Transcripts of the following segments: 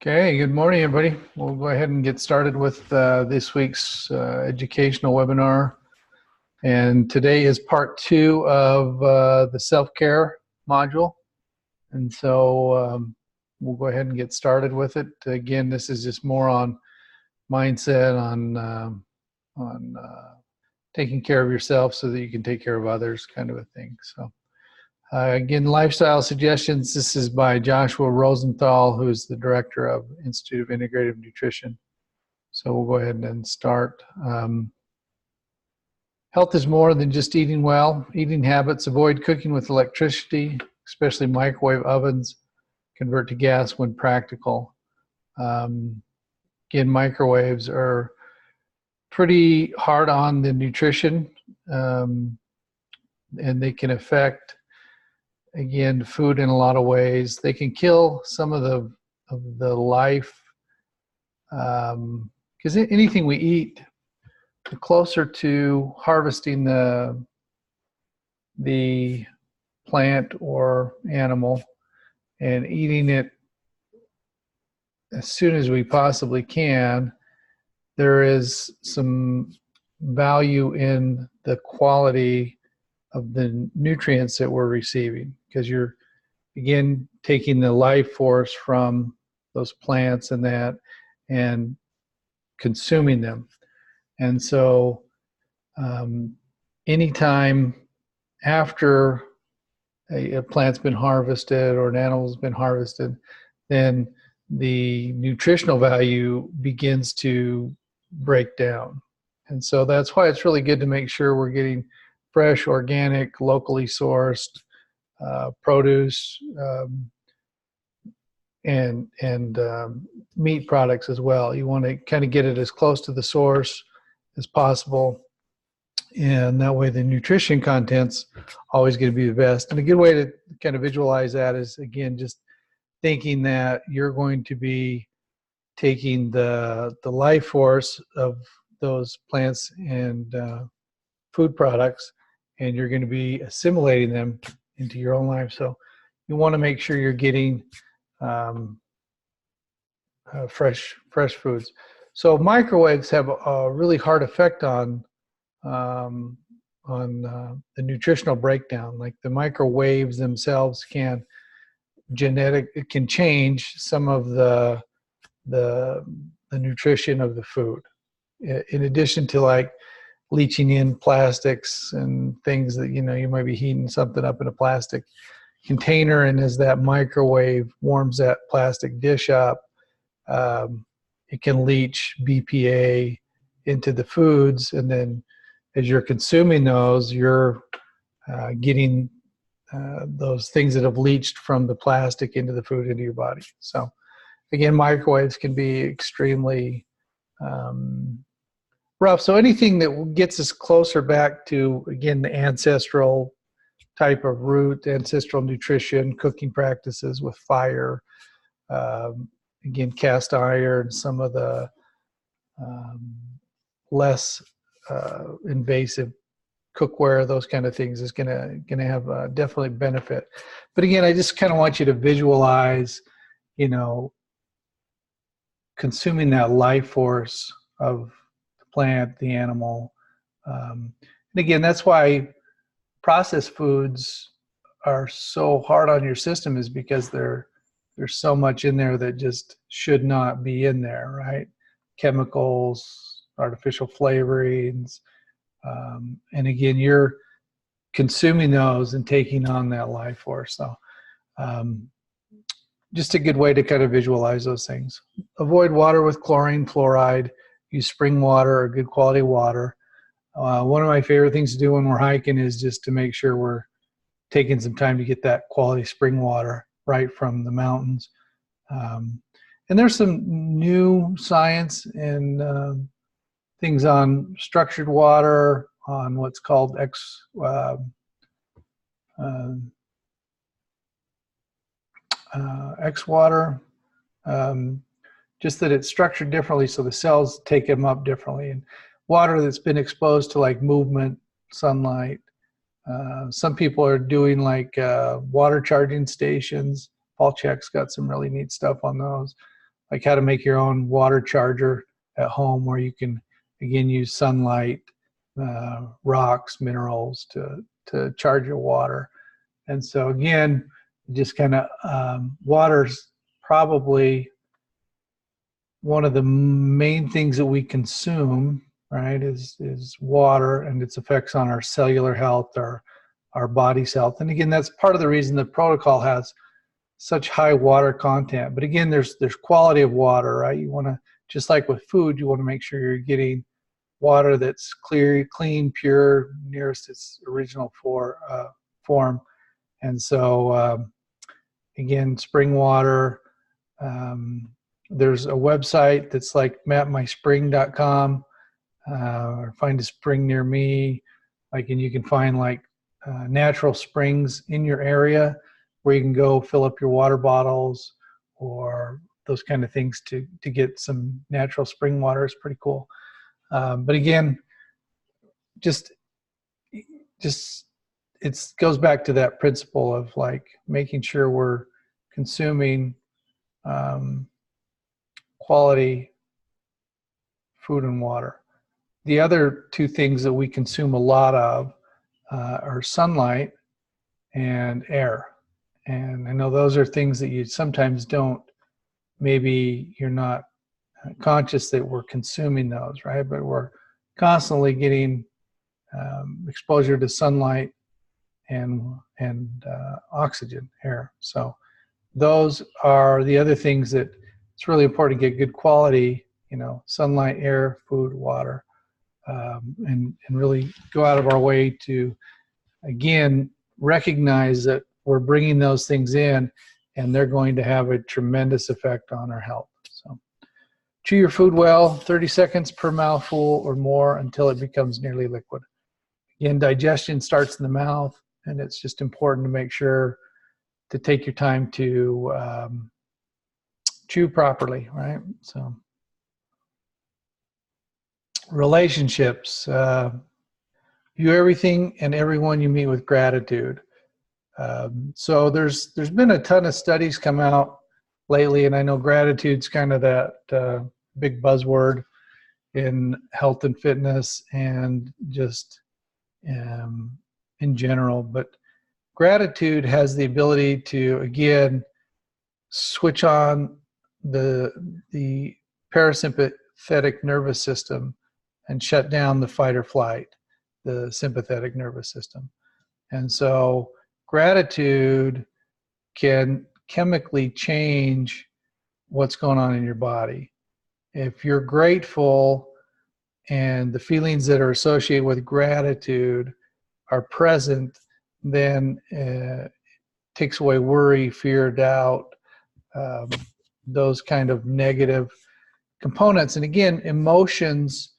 Okay, good morning, everybody. We'll go ahead and get started with this week's educational webinar. And today is part 2 of the self-care module. And so we'll go ahead and get started with it. Again, this is just more on mindset, on taking care of yourself so that you can take care of others, kind of a thing. So. Again, lifestyle suggestions. This is by Joshua Rosenthal, who's the director of Institute of Integrative Nutrition. So we'll go ahead and start. Health is more than just eating well. Eating habits: avoid cooking with electricity, especially microwave ovens. Convert to gas when practical. Again, microwaves are pretty hard on the nutrition, and they can affect, again, food in a lot of ways. They can kill some of the life, because anything we eat, the closer to harvesting the plant or animal and eating it as soon as we possibly can, there is some value in the quality of the nutrients that we're receiving, because you're, again, taking the life force from those plants and consuming them. And so anytime after a plant's been harvested or an animal's been harvested, then the nutritional value begins to break down. And so that's why it's really good to make sure we're getting fresh, organic, locally sourced produce and meat products as well. You want to kind of get it as close to the source as possible, and that way the nutrition content's always going to be the best. And a good way to kind of visualize that is, again, just thinking that you're going to be taking the life force of those plants and food products, and you're going to be assimilating them into your own life. So you want to make sure you're getting fresh foods. So microwaves have a really hard effect on the nutritional breakdown. Like the microwaves themselves can change some of the nutrition of the food, in addition to like leaching in plastics and things that, you might be heating something up in a plastic container, and as that microwave warms that plastic dish up, it can leach BPA into the foods, and then as you're consuming those, you're getting those things that have leached from the plastic into the food into your body. So again, microwaves can be extremely rough. So anything that gets us closer back to, again, the ancestral type of root, ancestral nutrition, cooking practices with fire, again, cast iron, some of the less invasive cookware, those kind of things, is gonna have definitely benefit. But again, I just kind of want you to visualize, consuming that life force of the plant, the animal. And again, that's why processed foods are so hard on your system, is because there's so much in there that just should not be in there, right? Chemicals, artificial flavorings, and again, you're consuming those and taking on that life force. So just a good way to kind of visualize those things. Avoid water with chlorine, fluoride. Use spring water or good quality water. One of my favorite things to do when we're hiking is just to make sure we're taking some time to get that quality spring water right from the mountains. And there's some new science and things on structured water, on what's called X water, just that it's structured differently so the cells take them up differently. And water that's been exposed to like movement, sunlight. Some people are doing like water charging stations. Paul Chek's got some really neat stuff on those. like how to make your own water charger at home, where you can, again, use sunlight, rocks, minerals to charge your water. And so again, just kind of water's probably one of the main things that we consume, right, is water and its effects on our cellular health, our body's health. And again, that's part of the reason the protocol has such high water content. But again, there's quality of water, right? You want to, just like with food, you want to make sure you're getting water that's clear, clean, pure, nearest its original form. And so again, spring water. There's a website that's like mapmyspring.com, or find a spring near me. Like, and you can find like natural springs in your area where you can go fill up your water bottles or those kind of things to get some natural spring water. Is pretty cool. But again, just it goes back to that principle of like making sure we're consuming quality food and water. The other two things that we consume a lot of are sunlight and air. And I know those are things that you sometimes don't, maybe you're not conscious that we're consuming those, right? But we're constantly getting exposure to sunlight and oxygen, air. So those are the other things that it's really important to get good quality, sunlight, air, food, water, and really go out of our way to, again, recognize that we're bringing those things in and they're going to have a tremendous effect on our health. So chew your food well, 30 seconds per mouthful or more until it becomes nearly liquid. Again, digestion starts in the mouth, and it's just important to make sure to take your time to chew properly, right? So relationships, view everything and everyone you meet with gratitude. So there's been a ton of studies come out lately, and I know gratitude's kind of that big buzzword in health and fitness and just in general. But gratitude has the ability to, again, switch on the parasympathetic nervous system and shut down the fight or flight, the sympathetic nervous system. And so gratitude can chemically change what's going on in your body. If you're grateful and the feelings that are associated with gratitude are present, then it takes away worry, fear, doubt, those kind of negative components. And again, emotions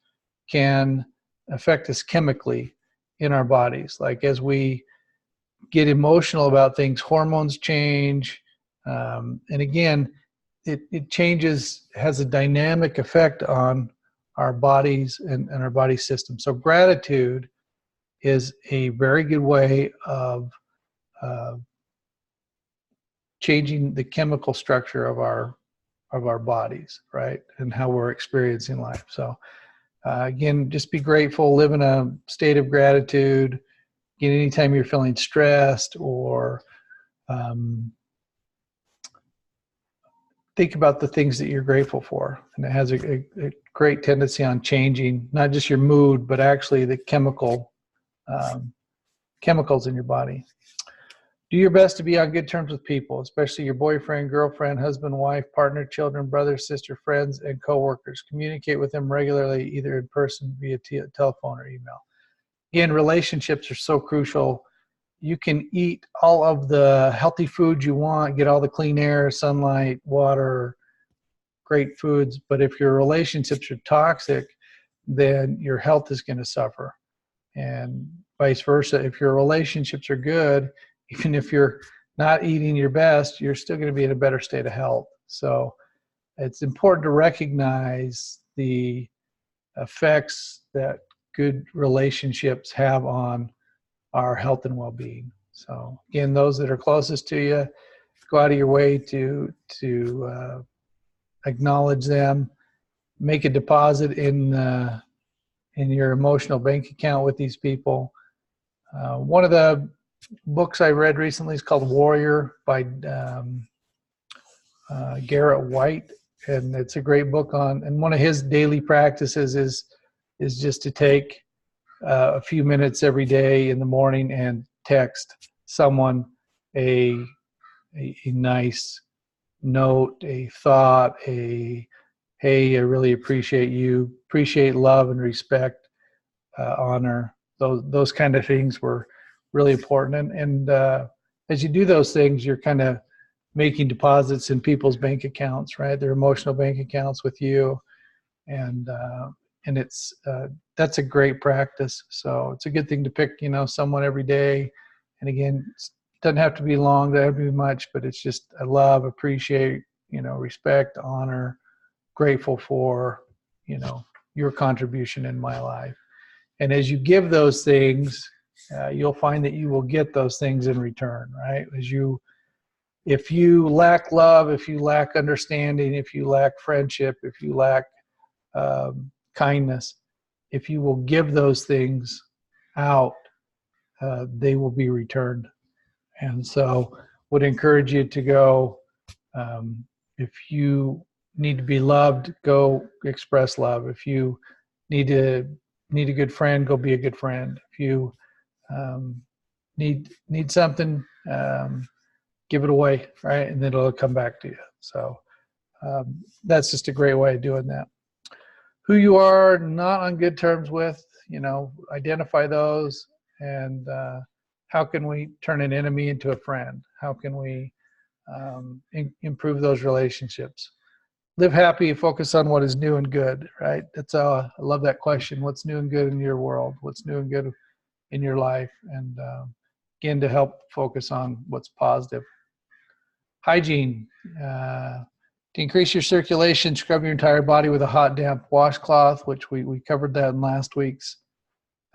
can affect us chemically in our bodies. Like as we get emotional about things, hormones change. And again, it changes, has a dynamic effect on our bodies and our body system. So gratitude is a very good way of changing the chemical structure of our bodies, right? And how we're experiencing life. So again, just be grateful, live in a state of gratitude. Again, anytime you're feeling stressed or think about the things that you're grateful for. And it has a great tendency on changing not just your mood, but actually the chemicals in your body. Do your best to be on good terms with people, especially your boyfriend, girlfriend, husband, wife, partner, children, brother, sister, friends, and coworkers. Communicate with them regularly, either in person, via telephone, or email. Again, relationships are so crucial. You can eat all of the healthy foods you want, get all the clean air, sunlight, water, great foods, but if your relationships are toxic, then your health is going to suffer. And vice versa, if your relationships are good, even if you're not eating your best, you're still going to be in a better state of health. So it's important to recognize the effects that good relationships have on our health and well-being. So again, those that are closest to you, go out of your way to acknowledge them, make a deposit in your emotional bank account with these people. One of the books I read recently is called Warrior by Garrett White, and it's a great book on. And one of his daily practices is just to take a few minutes every day in the morning and text someone a nice note, a thought, a hey, I really appreciate you, appreciate love and respect, honor. Those kind of things were really important. And as you do those things, you're kind of making deposits in people's bank accounts, right? Their emotional bank accounts with you, and it's that's a great practice. So it's a good thing to pick, someone every day. And again, it doesn't have to be long, doesn't have to be much, but it's just I love, appreciate, respect, honor, grateful for, your contribution in my life. And as you give those things, you'll find that you will get those things in return, right? If you lack love, if you lack understanding, if you lack friendship, if you lack kindness, if you will give those things out, they will be returned. And so would encourage you to go, if you need to be loved, go express love. If you need a good friend, go be a good friend. If you need something, give it away, right? And then it'll come back to you. So that's just a great way of doing that. Who you are not on good terms with, identify those, and how can we turn an enemy into a friend? How can we improve those relationships? Live happy, focus on what is new and good, right? That's I love that question. What's new and good in your world? What's new and good in your life? And again, to help focus on what's positive. Hygiene. To increase your circulation, scrub your entire body with a hot, damp washcloth, which we covered that in last week's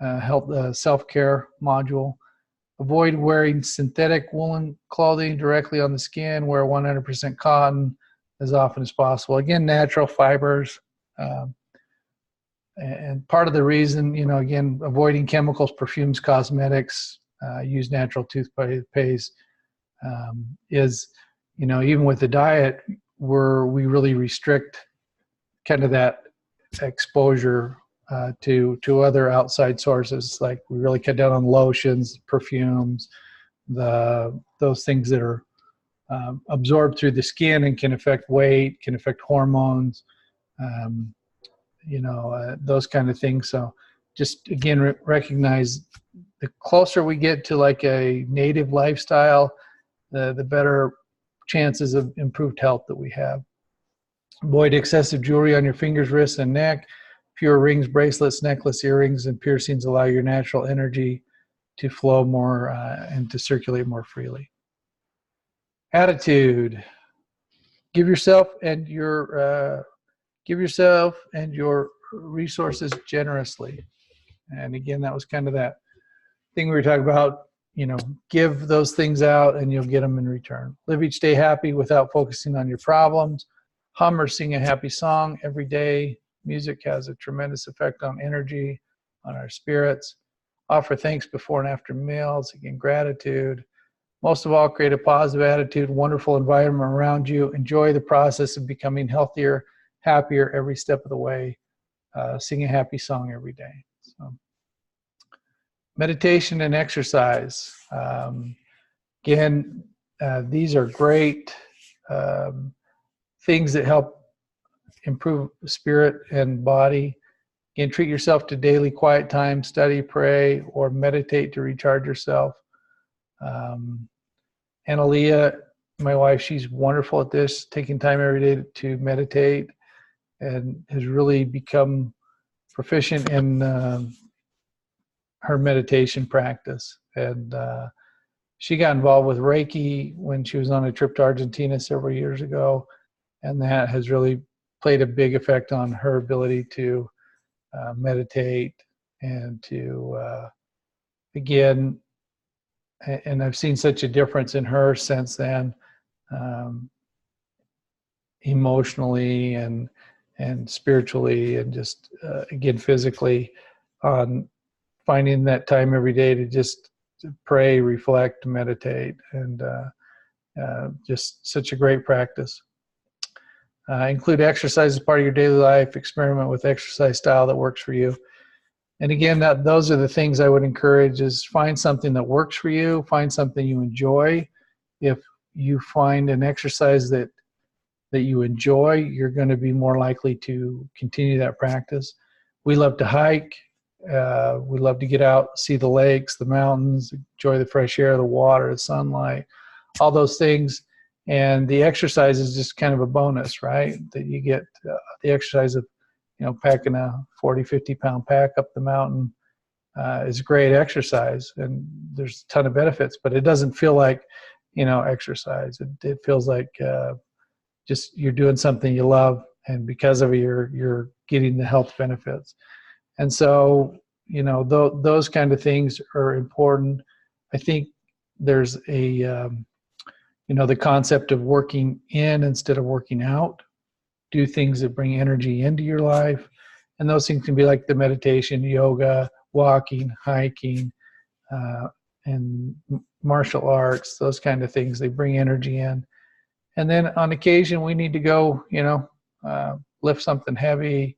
self-care module. Avoid wearing synthetic woolen clothing directly on the skin. Wear 100% cotton as often as possible. Again, natural fibers. And part of the reason, again, avoiding chemicals, perfumes, cosmetics, use natural toothpaste is, even with the diet, we really restrict kind of that exposure to other outside sources. Like we really cut down on lotions, perfumes, those things that are absorbed through the skin and can affect weight, can affect hormones, those kind of things. So just again, recognize the closer we get to like a native lifestyle, the better chances of improved health that we have. Avoid excessive jewelry on your fingers, wrists, and neck. Fewer rings, bracelets, necklace, earrings, and piercings allow your natural energy to flow more and to circulate more freely. Attitude. Give yourself and your resources generously. And again, that was kind of that thing we were talking about. Give those things out and you'll get them in return. Live each day happy without focusing on your problems. Hum or sing a happy song every day. Music has a tremendous effect on energy, on our spirits. Offer thanks before and after meals. Again, gratitude. Most of all, create a positive attitude, wonderful environment around you. Enjoy the process of becoming healthier, happier every step of the way. Sing a happy song every day. So, meditation and exercise. Again, these are great things that help improve spirit and body. Again, treat yourself to daily quiet time, study, pray, or meditate to recharge yourself. Analia, my wife, she's wonderful at this, taking time every day to meditate, and has really become proficient in her meditation practice. And she got involved with Reiki when she was on a trip to Argentina several years ago, and that has really played a big effect on her ability to meditate and to, again, and I've seen such a difference in her since then. emotionally and spiritually, and just again physically, on finding that time every day to just pray, reflect, meditate, and just such a great practice. Include exercise as part of your daily life. Experiment with exercise style that works for you. And again, those are the things I would encourage: is find something that works for you, find something you enjoy. If you find an exercise that you enjoy, you're going to be more likely to continue that practice. We love to hike. We love to get out, see the lakes, the mountains, enjoy the fresh air, the water, the sunlight, all those things. And the exercise is just kind of a bonus, right? That you get the exercise of, packing a 40, 50-pound pack up the mountain is great exercise, and there's a ton of benefits, but it doesn't feel like, exercise. It feels like just you're doing something you love, and because of it, you're getting the health benefits. And so, those kind of things are important. I think there's a, the concept of working in instead of working out. Do things that bring energy into your life. And those things can be like the meditation, yoga, walking, hiking, and martial arts, those kind of things. They bring energy in. And then on occasion, we need to go, lift something heavy,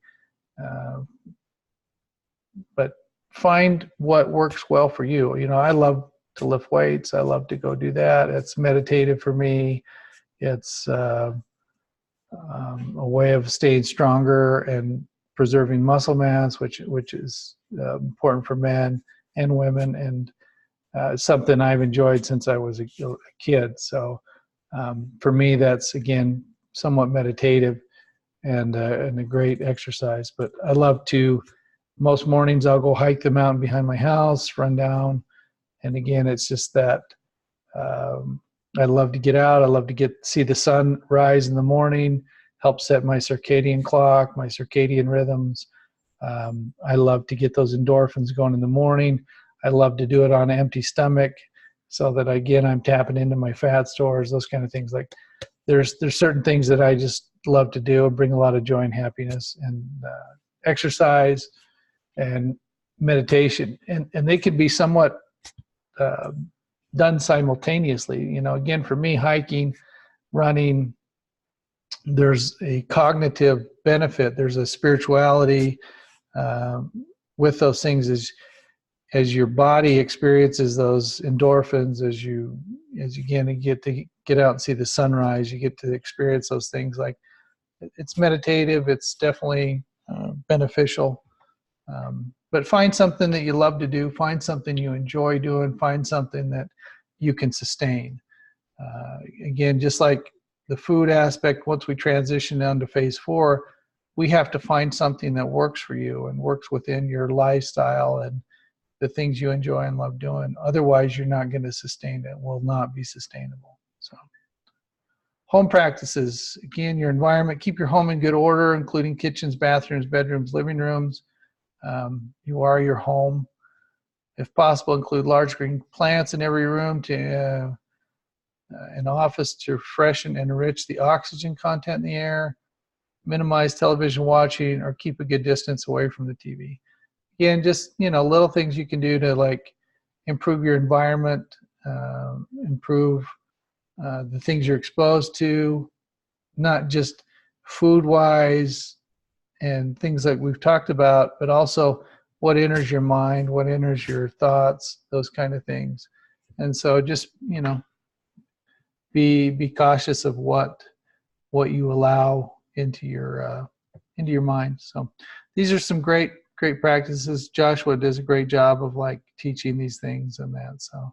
but find what works well for you. I love to lift weights. I love to go do that. It's meditative for me. It's a way of staying stronger and preserving muscle mass, which is important for men and women, and something I've enjoyed since I was a kid. So for me, that's, again, somewhat meditative and a great exercise. But I love to, most mornings I'll go hike the mountain behind my house, run down. And again, it's just that I love to get out. I love to see the sun rise in the morning, help set my circadian clock, my circadian rhythms. I love to get those endorphins going in the morning. I love to do it on an empty stomach, so that, again, I'm tapping into my fat stores, those kind of things. Like there's certain things that I just love to do and bring a lot of joy and happiness, and exercise and meditation. And they can be somewhat done simultaneously. Again, for me, hiking, running, there's a cognitive benefit. There's a spirituality with those things as your body experiences those endorphins, as you again get to get out and see the sunrise, you get to experience those things. Like, it's meditative. It's definitely beneficial. But find something that you love to do. Find something you enjoy doing. Find something that you can sustain. Again, just like the food aspect, once we transition down to phase 4, we have to find something that works for you and works within your lifestyle and the things you enjoy and love doing. Otherwise, you're not going to sustain it. It will not be sustainable. So, home practices. Again, your environment. Keep your home in good order, including kitchens, bathrooms, bedrooms, living rooms. You are your home. If possible, include large green plants in every room to an office to freshen and enrich the oxygen content in the air. Minimize television watching, or keep a good distance away from the TV. Again, just, little things you can do to, like, improve your environment, improve the things you're exposed to, not just food-wise and things like we've talked about, but also what enters your mind, what enters your thoughts, those kind of things. And so just, be cautious of what you allow into your mind. So these are some great practices. Joshua does a great job of, like, teaching these things and that. So,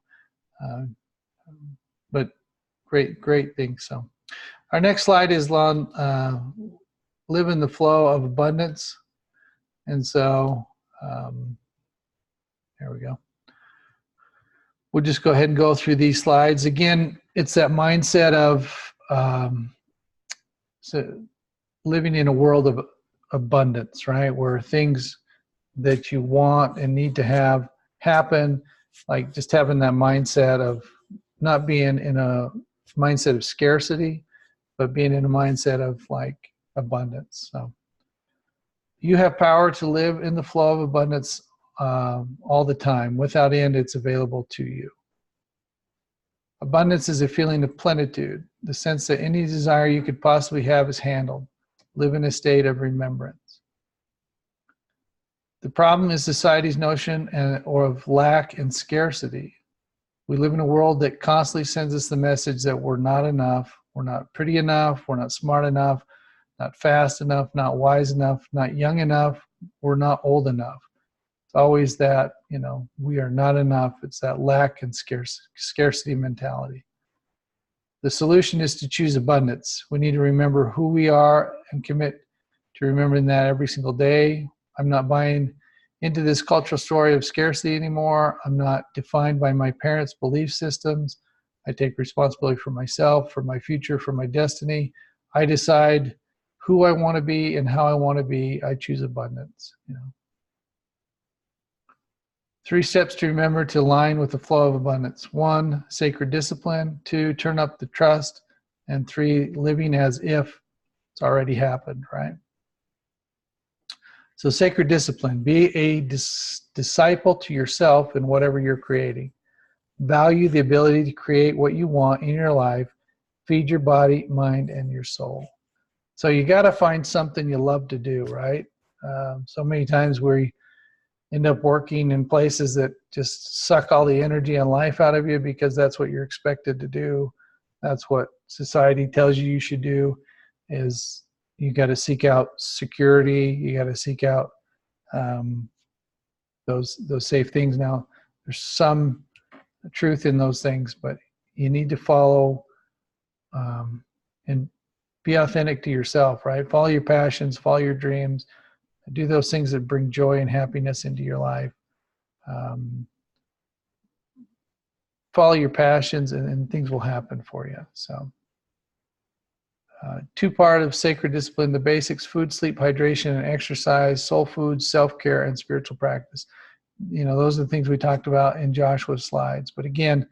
but great things. So our next slide is on live in the flow of abundance. And so there we go. We'll just go ahead and go through these slides. Again, it's that mindset of living in a world of abundance, right? Where things that you want and need to have happen, like just having that mindset of not being in a mindset of scarcity, but being in a mindset of like abundance. So you have power to live in the flow of abundance all the time. Without end, it's available to you. Abundance is a feeling of plenitude, the sense that any desire you could possibly have is handled. Live in a state of remembrance. The problem is society's notion of lack and scarcity. We live in a world that constantly sends us the message that we're not enough, we're not pretty enough, we're not smart enough, not fast enough, not wise enough, not young enough, we're not old enough. It's always that, we are not enough. It's that lack and scarcity mentality. The solution is to choose abundance. We need to remember who we are and commit to remembering that every single day. I'm not buying into this cultural story of scarcity anymore. I'm not defined by my parents' belief systems. I take responsibility for myself, for my future, for my destiny. I decide who I want to be and how I want to be. I choose abundance. 3 steps to remember to align with the flow of abundance. 1, sacred discipline. 2, turn up the trust. And 3, living as if it's already happened, right? So sacred discipline. Be a disciple to yourself in whatever you're creating. Value the ability to create what you want in your life. Feed your body, mind, and your soul. So you got to find something you love to do, right? So many times we end up working in places that just suck all the energy and life out of you because that's what you're expected to do. That's what society tells you should do. Is you got to seek out security. You got to seek out those safe things. Now, there's some truth in those things, but you need to follow and be authentic to yourself, right? Follow your passions, follow your dreams. Do those things that bring joy and happiness into your life. Follow your passions and things will happen for you. So 2-part of sacred discipline, the basics: food, sleep, hydration, and exercise, soul food, self-care, and spiritual practice. Those are the things we talked about in Joshua's slides. But again,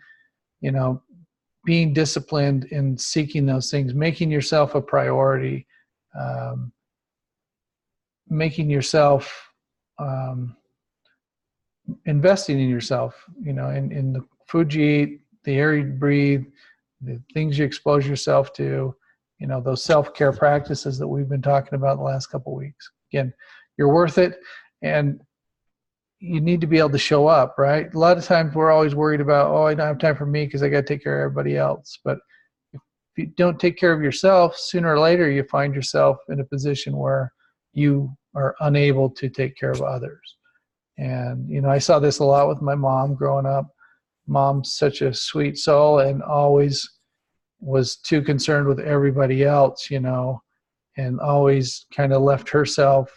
being disciplined in seeking those things, making yourself a priority, making yourself, investing in yourself, in the food you eat, the air you breathe, the things you expose yourself to, those self-care practices that we've been talking about the last couple of weeks. Again, you're worth it, and you need to be able to show up, right? A lot of times we're always worried about, I don't have time for me because I got to take care of everybody else. But if you don't take care of yourself, sooner or later you find yourself in a position where you are unable to take care of others. And, I saw this a lot with my mom growing up. Mom's such a sweet soul and always was too concerned with everybody else, and always kind of left herself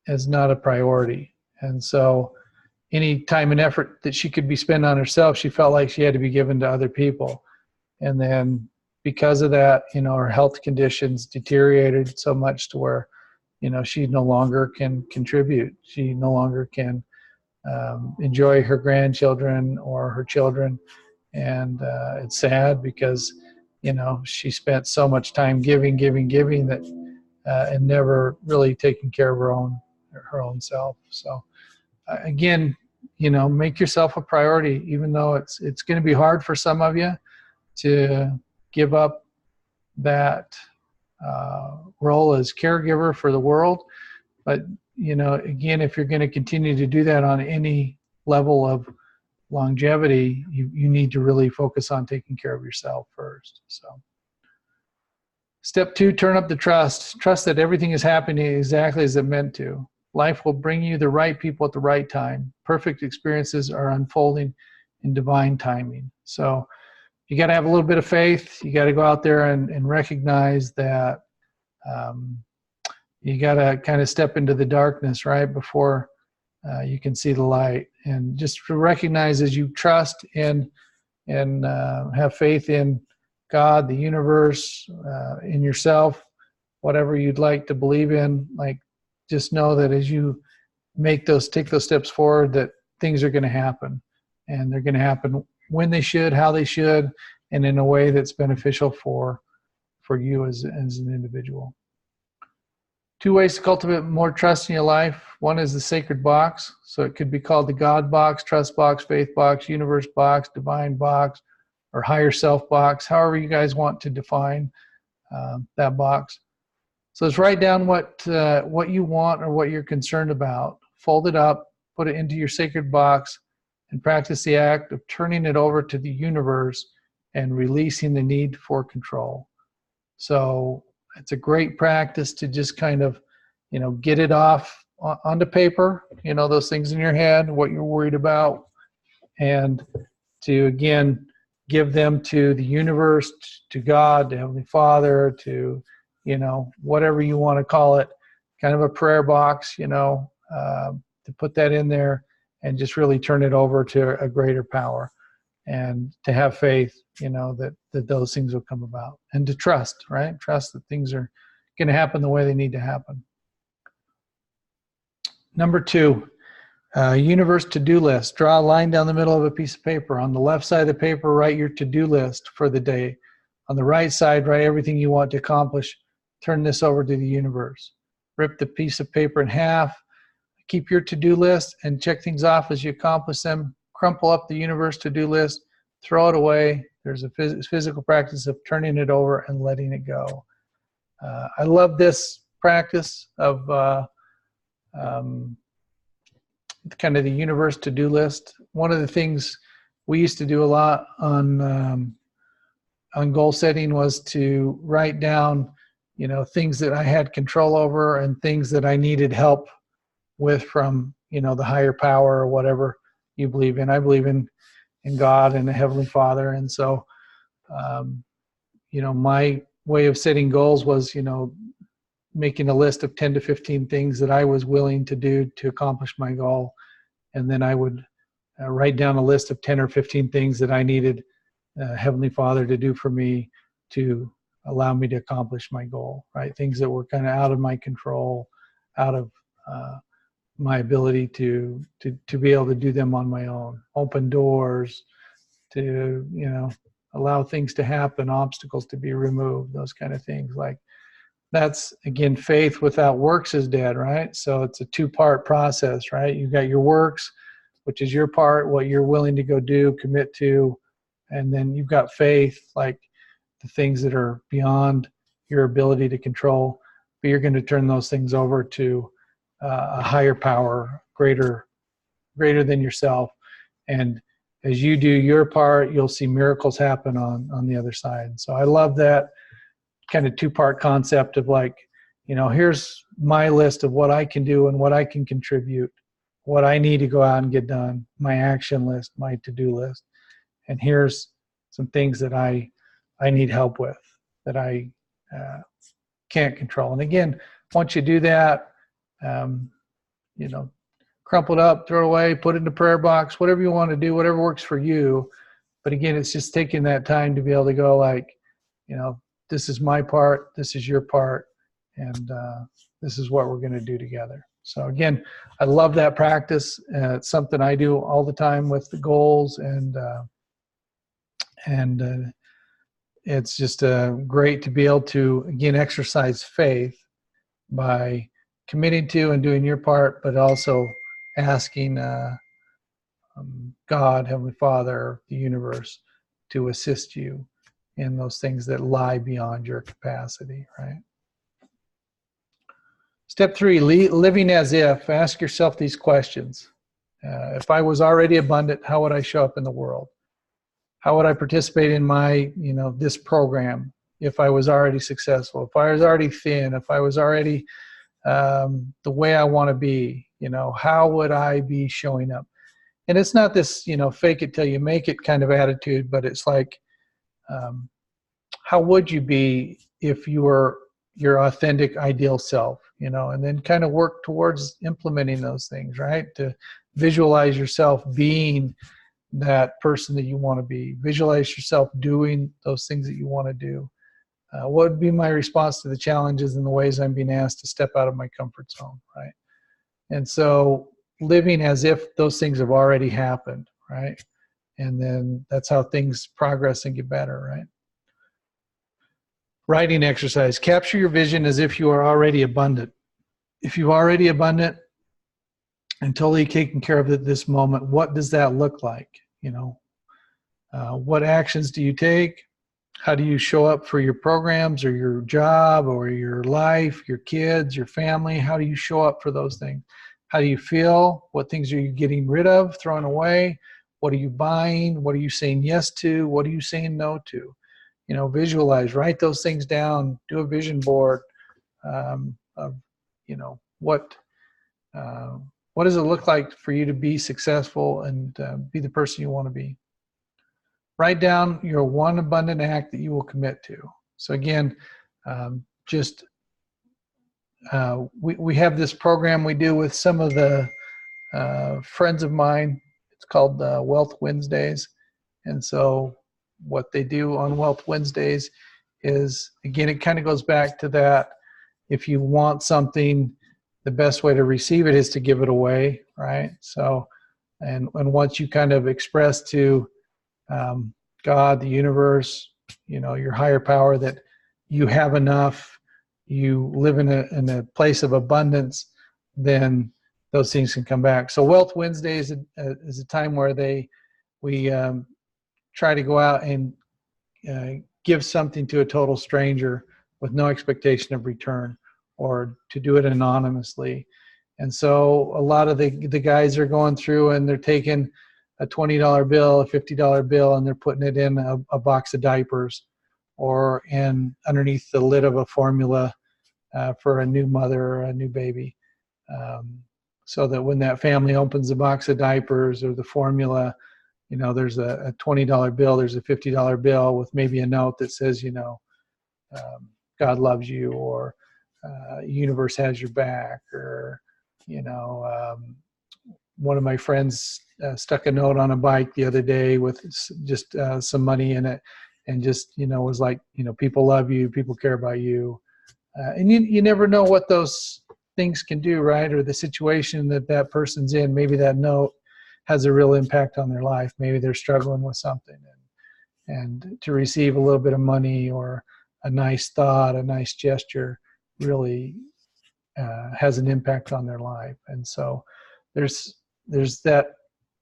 as not a priority. And so any time and effort that she could be spent on herself, she felt like she had to be given to other people. And then because of that, her health conditions deteriorated so much to where, she no longer can contribute. She no longer can enjoy her grandchildren or her children. And it's sad because, she spent so much time giving that and never really taking care of her own self. So again, make yourself a priority, even though it's going to be hard for some of you to give up that role as caregiver for the world. But, again, if you're going to continue to do that on any level of longevity, you need to really focus on taking care of yourself first. So step 2, turn up the trust. Trust that everything is happening exactly as it meant to. Life will bring you the right people at the right time. Perfect experiences are unfolding in divine timing. So you got to have a little bit of faith. You got to go out there and recognize that you got to kind of step into the darkness, right, before you can see the light. And just to recognize as you trust and have faith in God, the universe, in yourself, whatever you'd like to believe in, like, just know that as you take those steps forward, that things are going to happen, and they're going to happen when they should, how they should, and in a way that's beneficial for you as an individual. 2 ways to cultivate more trust in your life. One is the sacred box. So it could be called the God box, trust box, faith box, universe box, divine box, or higher self box, however you guys want to define that box. So let's write down what you want or what you're concerned about. Fold it up, put it into your sacred box, and practice the act of turning it over to the universe and releasing the need for control. So it's a great practice to just kind of, get it off onto paper, those things in your head, what you're worried about, and to, again, give them to the universe, to God, to Heavenly Father, to, whatever you want to call it, kind of a prayer box, to put that in there and just really turn it over to a greater power, and to have faith, that those things will come about, and to trust, right? Trust that things are going to happen the way they need to happen. Number 2, universe to-do list. Draw a line down the middle of a piece of paper. On the left side of the paper, write your to-do list for the day. On the right side, write everything you want to accomplish. Turn this over to the universe. Rip the piece of paper in half. Keep your to-do list and check things off as you accomplish them. Crumple up the universe to-do list. Throw it away. There's a physical practice of turning it over and letting it go. I love this practice of kind of the universe to-do list. One of the things we used to do a lot on goal setting was to write down, things that I had control over and things that I needed help with from, the higher power or whatever you believe in. I believe in God and the Heavenly Father. And so, my way of setting goals was, making a list of 10 to 15 things that I was willing to do to accomplish my goal. And then I would write down a list of 10 or 15 things that I needed Heavenly Father to do for me to allow me to accomplish my goal, right? Things that were kind of out of my control, out of my ability to be able to do them on my own. Open doors, to, allow things to happen, obstacles to be removed, those kind of things. Like, that's, again, faith without works is dead, right? So it's a 2-part process, right? You've got your works, which is your part, what you're willing to go do, commit to, and then you've got faith, like the things that are beyond your ability to control, but you're going to turn those things over to a higher power, greater than yourself. And as you do your part, you'll see miracles happen on the other side. So I love that kind of 2-part concept of, like, here's my list of what I can do and what I can contribute, what I need to go out and get done, my action list, my to-do list. And here's some things that I need help with, that I can't control. And again, once you do that, crumple it up, throw it away, put it in the prayer box, whatever you want to do, whatever works for you. But again, it's just taking that time to be able to go, like, this is my part, this is your part, and this is what we're going to do together. So again, I love that practice. It's something I do all the time with the goals, and it's just great to be able to, again, exercise faith by committing to and doing your part, but also asking God, Heavenly Father, the universe, to assist you in those things that lie beyond your capacity, right? Step 3, living as if. Ask yourself these questions. If I was already abundant, how would I show up in the world? How would I participate in my, this program if I was already successful? If I was already thin, if I was already the way I want to be, how would I be showing up? And it's not this, fake it till you make it kind of attitude, but it's like, how would you be if you were your authentic ideal self, and then kind of work towards implementing those things, right? To visualize yourself being that person that you want to be. Visualize yourself doing those things that you want to do. What would be my response to the challenges and the ways I'm being asked to step out of my comfort zone, right? And so living as if those things have already happened, right? And then that's how things progress and get better, right? Writing exercise. Capture your vision as if you are already abundant. If you're already abundant and totally taken care of at this moment, what does that look like? You know, what actions do you take? How do you show up for your programs or your job or your life, your kids, your family? How do you show up for those things? How do you feel? What things are you getting rid of, throwing away? What are you buying? What are you saying yes to? What are you saying no to? You know, visualize, write those things down, do a vision board of, you know, what does it look like for you to be successful and be the person you want to be? Write down your one abundant act that you will commit to. So again, we have this program we do with some of the friends of mine. It's called Wealth Wednesdays. And so what they do on Wealth Wednesdays is, again, it kind of goes back to that. If you want something, the best way to receive it is to give it away, right? So, and once you kind of express to God, the universe, you know, your higher power, that you have enough, you live in a place of abundance, then those things can come back. So Wealth Wednesday is a time where we try to go out and give something to a total stranger with no expectation of return, or to do it anonymously. And so a lot of the guys are going through and they're taking a $20 bill, a $50 bill, and they're putting it in a box of diapers or underneath the lid of a formula for a new mother or a new baby. So that when that family opens a box of diapers or the formula, you know, there's a $20 bill, there's a $50 bill with maybe a note that says, you know, God loves you, or universe has your back, or, you know, one of my friends stuck a note on a bike the other day with just some money in it, and just, you know, was like, you know, people love you, people care about you. And you never know what those things can do, right? Or the situation that person's in, maybe that note has a real impact on their life. Maybe they're struggling with something, and to receive a little bit of money or a nice thought, a nice gesture, really has an impact on their life. And so there's that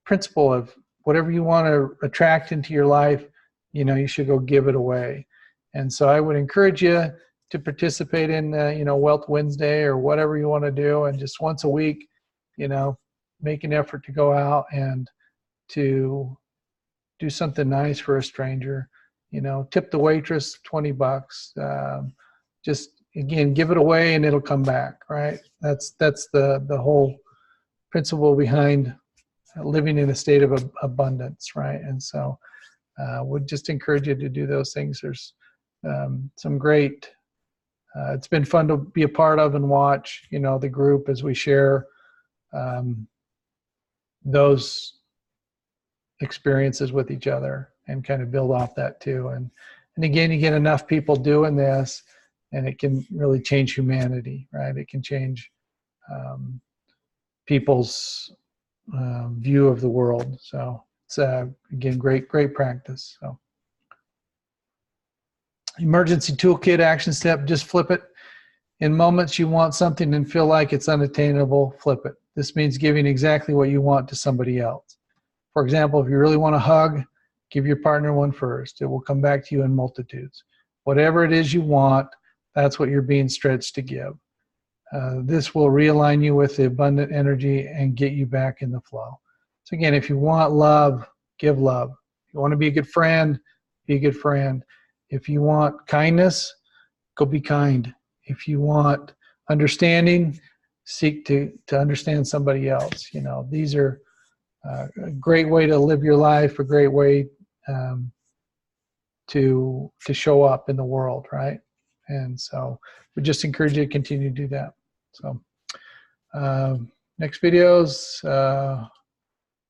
principle of whatever you want to attract into your life, you know, you should go give it away. And so I would encourage you to participate in, you know, Wealth Wednesday or whatever you want to do. And just once a week, you know, make an effort to go out and to do something nice for a stranger. You know, tip the waitress $20. Just, again, give it away and it'll come back, right? That's the whole principle behind living in a state of abundance, right? And so would just encourage you to do those things. There's some great, it's been fun to be a part of and watch, you know, the group as we share those experiences with each other and kind of build off that too. And again, you get enough people doing this and it can really change humanity, right? It can change people's view of the world. So it's again, great practice. So emergency toolkit action step, just flip it. In moments you want something and feel like it's unattainable, flip it. This means giving exactly what you want to somebody else. For example, if you really want a hug, give your partner one first. It will come back to you in multitudes. Whatever it is you want, that's what you're being stretched to give. This will realign you with the abundant energy and get you back in the flow. So again, if you want love, give love. If you want to be a good friend, be a good friend. If you want kindness, go be kind. If you want understanding, seek to understand somebody else. You know, these are a great way to live your life, a great way to show up in the world, right? And so we just encourage you to continue to do that. So next videos,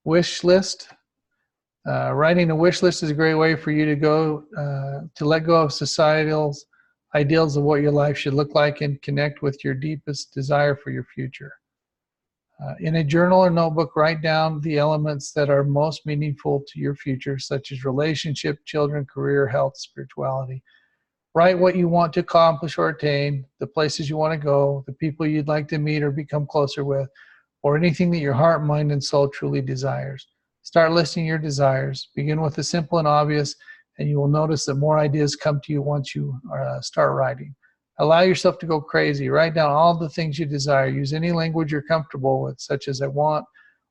wish list. Writing a wish list is a great way for you to go to let go of societal ideals of what your life should look like and connect with your deepest desire for your future. In a journal or notebook, write down the elements that are most meaningful to your future, such as relationship, children, career, health, spirituality. Write what you want to accomplish or attain, the places you want to go, the people you'd like to meet or become closer with, or anything that your heart, mind, and soul truly desires. Start listing your desires. Begin with the simple and obvious, and you will notice that more ideas come to you once you start writing. Allow yourself to go crazy. Write down all the things you desire. Use any language you're comfortable with, such as I want,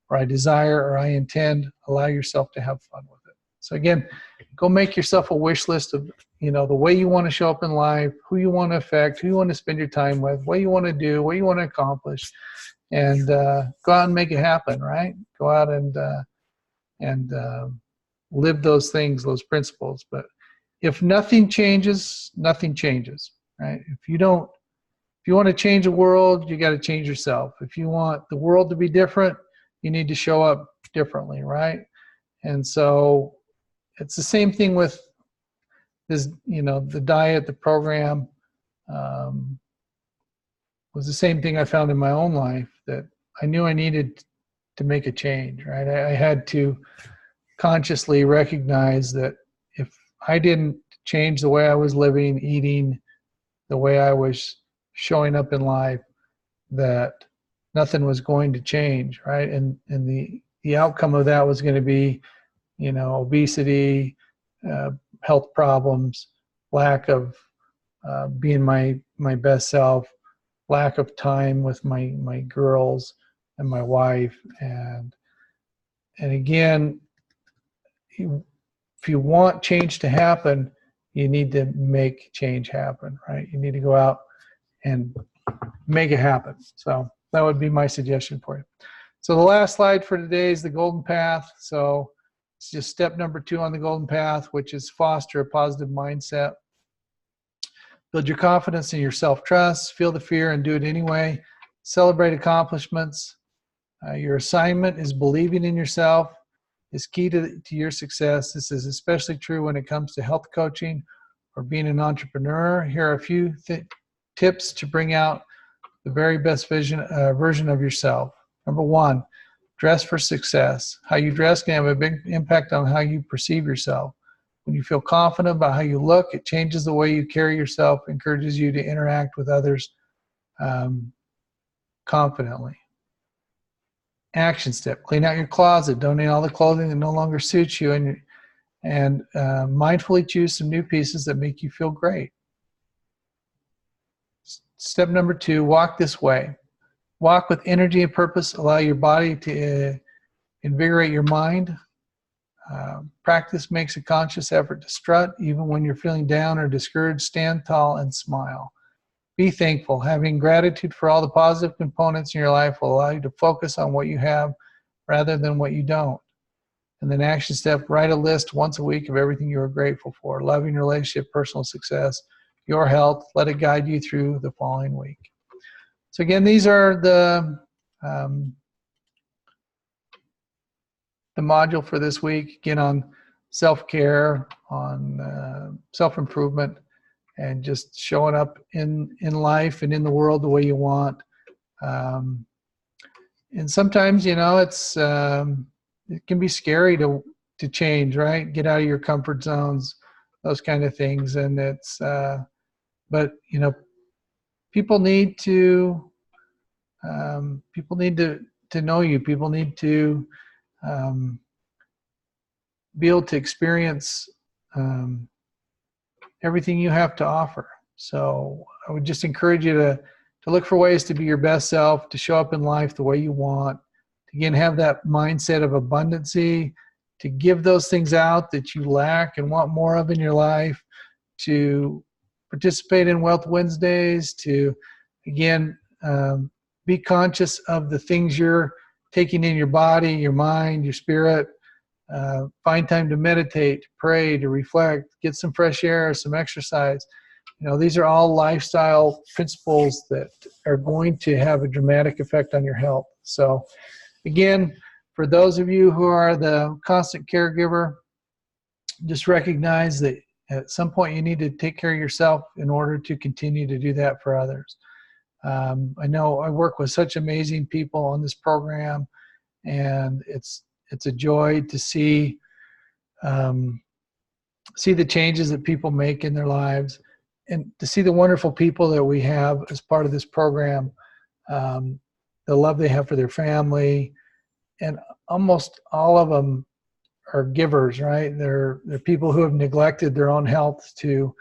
or I desire, or I intend. Allow yourself to have fun with it. So again, go make yourself a wish list of, the way you want to show up in life, who you want to affect, who you want to spend your time with, what you want to do, what you want to accomplish, and go out and make it happen, right? Go out and live those things, those principles. But if nothing changes, nothing changes. Right? If you want to change the world, you got to change yourself. If you want the world to be different, you need to show up differently, right? And so it's the same thing with this, the diet, the program, was the same thing I found in my own life, that I knew I needed to make a change, right? I had to consciously recognize that if I didn't change the way I was living, eating, the way I was showing up in life, that nothing was going to change, right? And the outcome of that was going to be, obesity, health problems, lack of being my best self, lack of time with my girls and my wife, and again, if you want change to happen, you need to make change happen, right? You need to go out and make it happen. So that would be my suggestion for you. So the last slide for today is the golden path. So it's just step number 2 on the golden path, which is foster a positive mindset. Build your confidence in your self-trust, feel the fear and do it anyway. Celebrate accomplishments. Your assignment is believing in yourself is key to your success. This is especially true when it comes to health coaching or being an entrepreneur. Here are a few tips to bring out the very best version of yourself. Number 1, dress for success. How you dress can have a big impact on how you perceive yourself. When you feel confident about how you look, it changes the way you carry yourself, encourages you to interact with others confidently. Action step: clean out your closet, donate all the clothing that no longer suits you, and mindfully choose some new pieces that make you feel great. Step number 2, walk this way. Walk with energy and purpose. Allow your body to invigorate your mind. Practice makes a conscious effort to strut. Even when you're feeling down or discouraged, stand tall and smile. Be thankful. Having gratitude for all the positive components in your life will allow you to focus on what you have rather than what you don't. And then action step: write a list once a week of everything you are grateful for. Loving relationship, personal success, your health. Let it guide you through the following week. So again, these are the module for this week. Again, on self-care, on self-improvement, and just showing up in life and in the world the way you want. And sometimes, it's it can be scary to change, right? Get out of your comfort zones, those kind of things. And it's, but people need to know you. People need to be able to experience everything you have to offer. So I would just encourage you to look for ways to be your best self, to show up in life the way you want, to again have that mindset of abundancy, to give those things out that you lack and want more of in your life, to participate in Wealth Wednesdays, to again be conscious of the things you're taking in your body, your mind, your spirit. Find time to meditate, to pray, to reflect, get some fresh air, some exercise. These are all lifestyle principles that are going to have a dramatic effect on your health. So again, for those of you who are the constant caregiver, just recognize that at some point you need to take care of yourself in order to continue to do that for others. I know I work with such amazing people on this program, and it's a joy to see the changes that people make in their lives, and to see the wonderful people that we have as part of this program, the love they have for their family, and almost all of them are givers, right? They're people who have neglected their own health to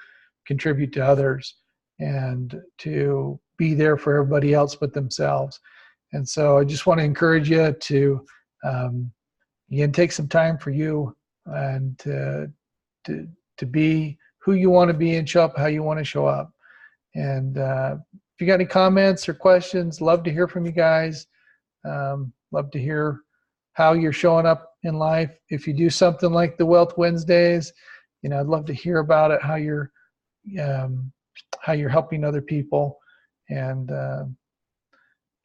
contribute to others and to be there for everybody else but themselves. And so I just want to encourage you to, again, take some time for you and to be who you want to be and show up how you want to show up. And if you got any comments or questions, love to hear from you guys. Love to hear how you're showing up in life. If you do something like the Wealth Wednesdays, I'd love to hear about it, how you're helping other people. And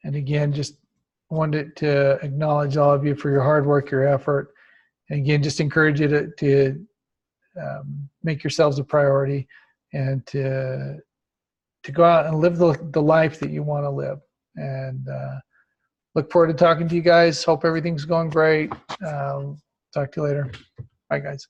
again, just wanted to acknowledge all of you for your hard work, your effort. And again, just encourage you to make yourselves a priority and to go out and live the life that you want to live. And look forward to talking to you guys. Hope everything's going great. Talk to you later. Bye, guys.